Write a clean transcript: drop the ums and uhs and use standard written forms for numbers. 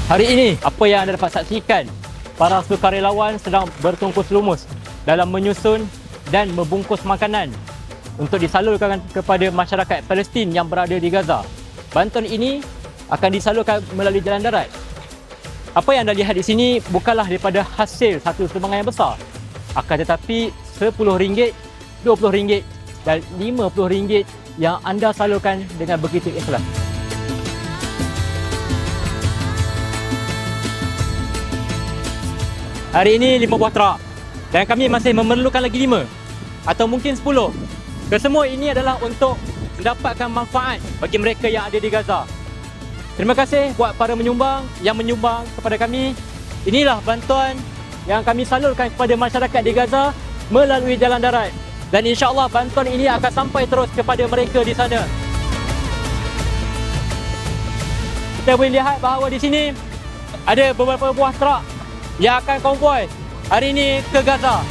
Hari ini, apa yang anda dapat saksikan, para sukarelawan sedang bertungkus lumus dalam menyusun dan membungkus makanan untuk disalurkan kepada masyarakat Palestin yang berada di Gaza. Bantuan ini akan disalurkan melalui jalan darat. Apa yang anda lihat di sini bukanlah daripada hasil satu sumbangan yang besar. Akan tetapi RM10, RM20 dan RM50 yang anda salurkan dengan begitu ikhlas. Hari ini 5 buah truk dan kami masih memerlukan lagi 5 atau mungkin 10. Kesemua ini adalah untuk mendapatkan manfaat bagi mereka yang ada di Gaza. Terima kasih buat para menyumbang yang menyumbang kepada kami. Inilah bantuan yang kami salurkan kepada masyarakat di Gaza melalui jalan darat. Dan insya-Allah bantuan ini akan sampai terus kepada mereka di sana. Kita boleh lihat bahawa di sini ada beberapa buah truk yang akan konvoi hari ini ke Gaza.